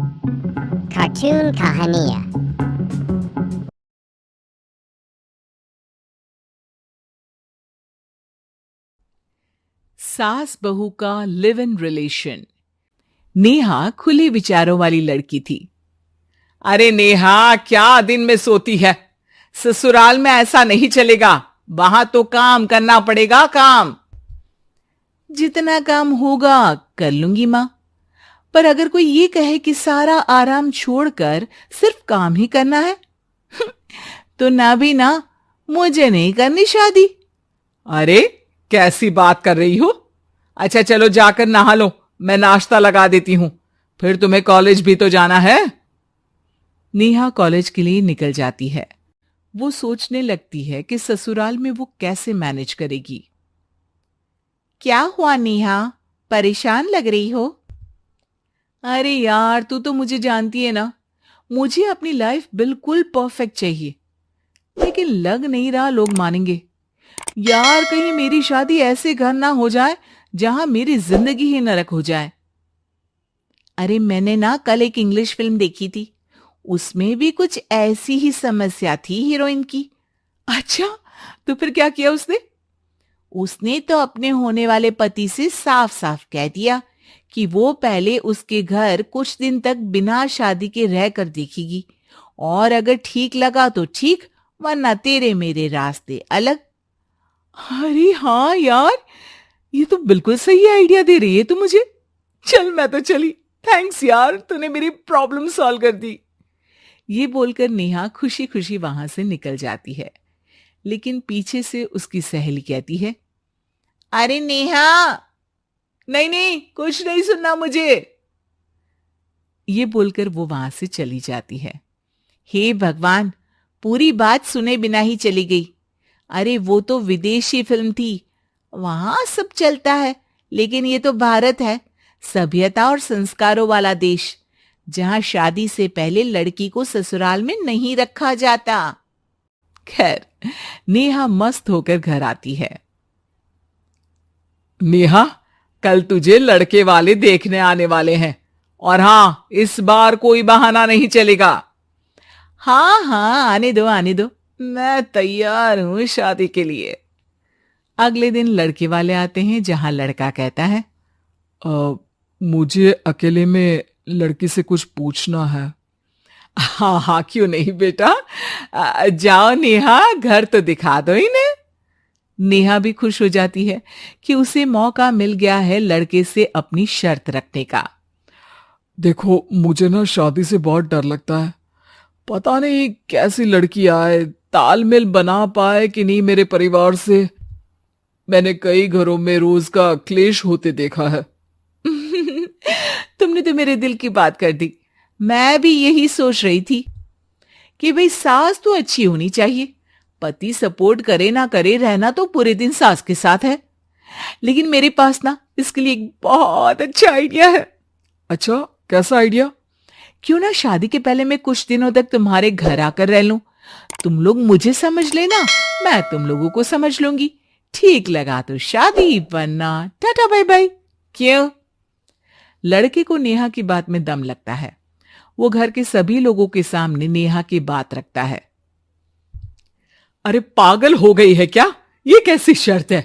Cartoon कहानियाँ। सास बहू का लिव इन रिलेशन। नेहा खुले विचारों वाली लड़की थी। अरे नेहा, क्या दिन में सोती है? ससुराल में ऐसा नहीं चलेगा। वहां तो काम करना पड़ेगा। काम जितना काम होगा कर लूंगी मां। पर अगर कोई ये कहे कि सारा आराम छोड़कर सिर्फ काम ही करना है तो ना भी ना, मुझे नहीं करनी शादी। अरे, कैसी बात कर रही हो? अच्छा चलो जाकर नहा लो, मैं नाश्ता लगा देती हूं। फिर तुम्हें कॉलेज भी तो जाना है। नेहा कॉलेज के लिए निकल जाती है। वो सोचने लगती है कि ससुराल में वो कैसे मैनेज करेगी। क्या हुआ नेहा, परेशान लग रही हो? अरे यार, तू तो मुझे जानती है ना, मुझे अपनी लाइफ बिल्कुल परफेक्ट चाहिए। लेकिन लग नहीं रहा लोग मानेंगे। यार, कहीं मेरी शादी ऐसे घर ना हो जाए जहां मेरी जिंदगी ही नरक हो जाए। अरे मैंने ना कल एक इंग्लिश फिल्म देखी थी, उसमें भी कुछ ऐसी ही समस्या थी हीरोइन की। अच्छा, तो फिर क्या किया उसने? उसने तो अपने होने वाले पति से साफ साफ कह दिया कि वो पहले उसके घर कुछ दिन तक बिना शादी के रह कर देखेगी, और अगर ठीक लगा तो ठीक, वरना तेरे मेरे रास्ते अलग। अरे हाँ यार, ये तो बिल्कुल सही आइडिया दे रही है तू मुझे। चल मैं तो चली। थैंक्स यार, तूने मेरी प्रॉब्लम सॉल्व कर दी। ये बोलकर नेहा खुशी खुशी वहां से निकल जाती है। लेकिन पीछे से उसकी सहेली कहती है, अरे नेहा, नहीं नहीं, कुछ नहीं सुनना मुझे। ये बोलकर वो वहां से चली जाती है। हे भगवान, पूरी बात सुने बिना ही चली गई। अरे वो तो विदेशी फिल्म थी, वहां सब चलता है, लेकिन ये तो भारत है, सभ्यता और संस्कारों वाला देश, जहां शादी से पहले लड़की को ससुराल में नहीं रखा जाता। खैर, नेहा मस्त होकर घर आती है। नेहा, कल तुझे लड़के वाले देखने आने वाले हैं, और हां, इस बार कोई बहाना नहीं चलेगा। हाँ हाँ, आने दो आने दो, मैं तैयार हूं शादी के लिए। अगले दिन लड़के वाले आते हैं, जहां लड़का कहता है, मुझे अकेले में लड़की से कुछ पूछना है। हाँ हाँ, क्यों नहीं बेटा, जाओ नेहा, घर तो दिखा दो इन्हें। नेहा भी खुश हो जाती है कि उसे मौका मिल गया है लड़के से अपनी शर्त रखने का। देखो, मुझे ना शादी से बहुत डर लगता है। पता नहीं कैसी लड़की आए, तालमेल बना पाए कि नहीं मेरे परिवार से। मैंने कई घरों में रोज का क्लेश होते देखा है। तुमने तो मेरे दिल की बात कर दी। मैं भी यही सोच रही थी कि भाई सास तो अच्छी होनी चाहिए, पति सपोर्ट करे ना करे, रहना तो पूरे दिन सास के साथ है। लेकिन मेरे पास ना इसके लिए एक बहुत अच्छा आइडिया है। अच्छा, कैसा आइडिया? क्यों ना शादी के पहले मैं कुछ दिनों तक तुम्हारे घर आकर रह लूं। तुम लोग मुझे समझ लेना, मैं तुम लोगों को समझ लूंगी। ठीक लगा तो शादी, वरना टाटा बाय बाय। क्यों? लड़के को नेहा की बात में दम लगता है। वो घर के सभी लोगों के सामने नेहा की बात रखता है। अरे पागल हो गई है क्या? ये कैसी शर्त है?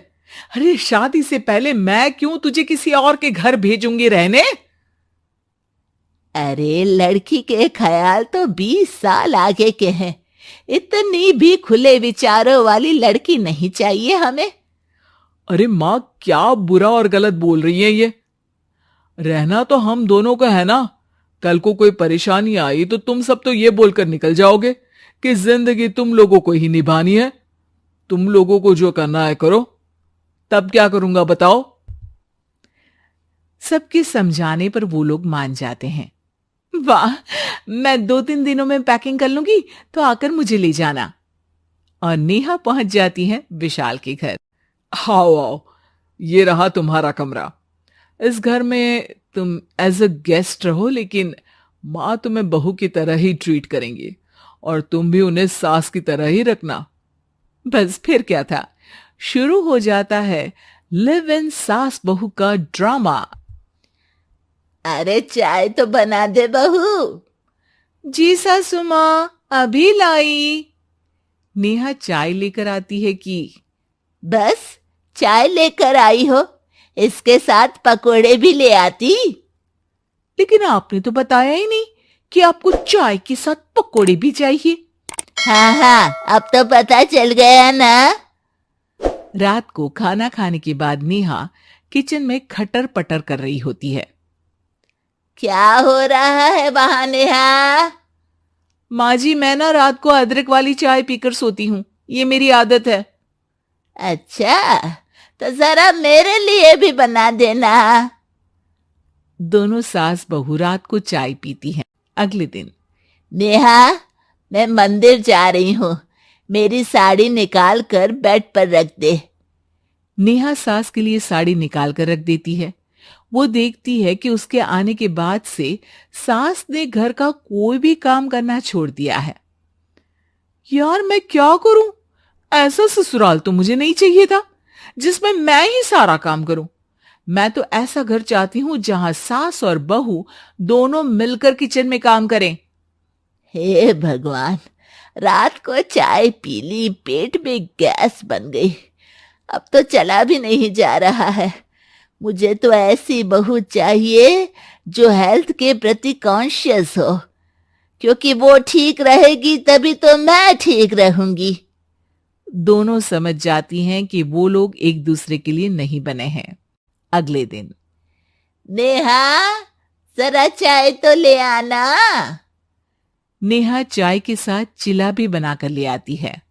अरे शादी से पहले मैं क्यों तुझे किसी और के घर भेजूंगी रहने? अरे लड़की के ख्याल तो 20 साल आगे के हैं। इतनी भी खुले विचारों वाली लड़की नहीं चाहिए हमें। अरे माँ, क्या बुरा और गलत बोल रही है ये? रहना तो हम दोनों का है ना। कल को कोई परेशानी आई तो तुम सब तो ये बोलकर निकल जाओगे कि जिंदगी तुम लोगों को ही निभानी है। तुम लोगों को जो करना है करो। तब क्या करूंगा बताओ? सबके समझाने पर वो लोग मान जाते हैं। वाह, मैं 2-3 दिनों में पैकिंग कर लूंगी, तो आकर मुझे ले जाना। और नेहा पहुंच जाती है विशाल के घर। आओ आओ, ये रहा तुम्हारा कमरा। इस घर में तुम एज अ गेस्ट रहो, लेकिन माँ तुम्हें बहू की तरह ही ट्रीट करेंगी, और तुम भी उन्हें सास की तरह ही रखना। बस फिर क्या था, शुरू हो जाता है लिव इन सास बहू का ड्रामा। अरे चाय तो बना दे बहू। जी सासू माँ, अभी लाई। नेहा चाय लेकर आती है कि बस चाय लेकर आई हो, इसके साथ पकोड़े भी ले आती। लेकिन आपने तो बताया ही नहीं कि आपको चाय के साथ पकोड़े भी चाहिए। हाँ हाँ, अब तो पता चल गया ना। रात को खाना खाने के बाद नेहा किचन में खटर पटर कर रही होती है। क्या हो रहा है वहां नेहा? माँ जी, मैं ना रात को अदरक वाली चाय पीकर सोती हूँ, ये मेरी आदत है। अच्छा, तो जरा मेरे लिए भी बना देना। दोनों सास बहू रात को चाय पीती हैं। अगले दिन नेहा, मैं मंदिर जा रही हूँ, मेरी साड़ी निकाल कर बेड पर रख दे। नेहा सास के लिए साड़ी निकाल कर रख देती है। वो देखती है कि उसके आने के बाद से सास ने घर का कोई भी काम करना छोड़ दिया है। यार मैं क्या करूं? ऐसा ससुराल तो मुझे नहीं चाहिए था जिसमें मैं ही सारा काम करूं। मैं तो ऐसा घर चाहती हूं जहां सास और बहू दोनों मिलकर किचन में काम करें। हे भगवान, रात को चाय पी ली, पेट में गैस बन गई, अब तो चला भी नहीं जा रहा है। मुझे तो ऐसी बहू चाहिए जो हेल्थ के प्रति कॉन्शियस हो, क्योंकि वो ठीक रहेगी तभी तो मैं ठीक रहूंगी। दोनों समझ जाती हैं कि वो लोग एक दूसरे के लिए नहीं बने हैं। अगले दिन नेहा, जरा चाय तो ले आना। नेहा चाय के साथ चिला भी बनाकर ले आती है।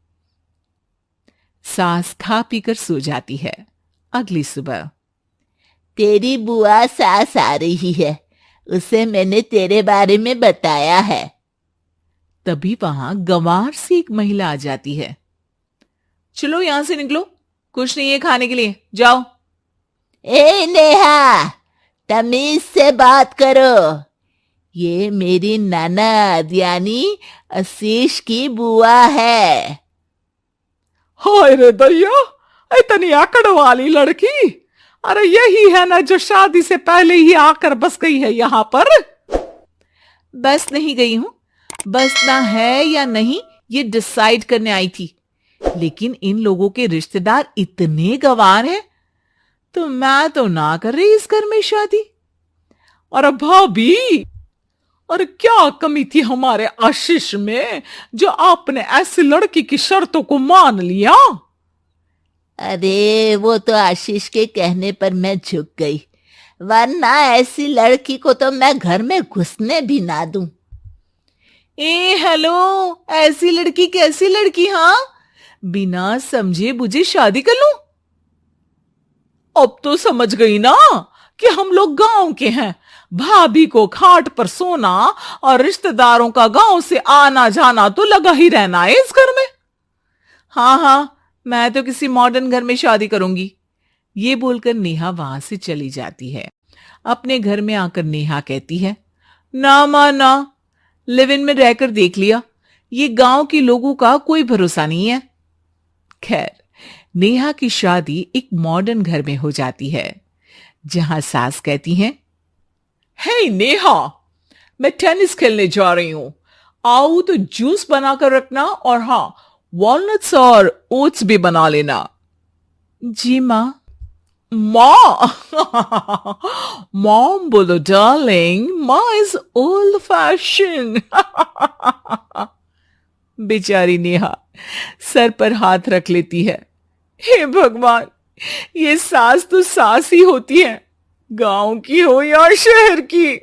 सास खा पीकर सो जाती है। अगली सुबह तेरी बुआ सास आ रही है, उसे मैंने तेरे बारे में बताया है। तभी वहां गंवार से एक महिला आ जाती है। चलो यहां से निकलो, कुछ नहीं है खाने के लिए, जाओ। ए नेहा, तमीज से बात करो, ये मेरी ननद यानी आशीष की बुआ है। हाय रे दैया, इतनी आकड़ वाली लड़की! अरे यही है ना जो शादी से पहले ही आकर बस गई है यहां पर। बस नहीं गई हूं, बसना है या नहीं ये डिसाइड करने आई थी। लेकिन इन लोगों के रिश्तेदार इतने गंवार हैं तो मैं तो ना कर रही इस घर में शादी। और भाभी, और क्या कमी थी हमारे आशीष में जो आपने ऐसी लड़की की शर्तों को मान लिया? अरे वो तो आशीष के कहने पर मैं झुक गई, वरना ऐसी लड़की को तो मैं घर में घुसने भी ना दूं। ए हेलो, ऐसी लड़की कैसी लड़की? हाँ, बिना समझे बुझे शादी कर लूं? अब तो समझ गई ना कि हम लोग गांव के हैं। भाभी को खाट पर सोना और रिश्तेदारों का गांव से आना जाना तो लगा ही रहना है इस घर में। हाँ हाँ, मैं तो किसी मॉडर्न घर में शादी करूंगी। ये बोलकर नेहा वहां से चली जाती है। अपने घर में आकर नेहा कहती है, ना मां ना, लिव इन में रहकर देख लिया, ये गांव के लोगों का कोई भरोसा नहीं है। खैर, नेहा की शादी एक मॉडर्न घर में हो जाती है जहां सास कहती हैं, हे नेहा, मैं टेनिस खेलने जा रही हूं, आओ तो जूस बनाकर रखना, और हाँ, वॉलनट्स और ओट्स भी बना लेना। जी मां। मां मॉम बोलो डार्लिंग, मां इज ओल्ड फैशन। बेचारी नेहा सर पर हाथ रख लेती है। हे भगवान, ये सास तो सास ही होती है, गांव की हो या शहर की।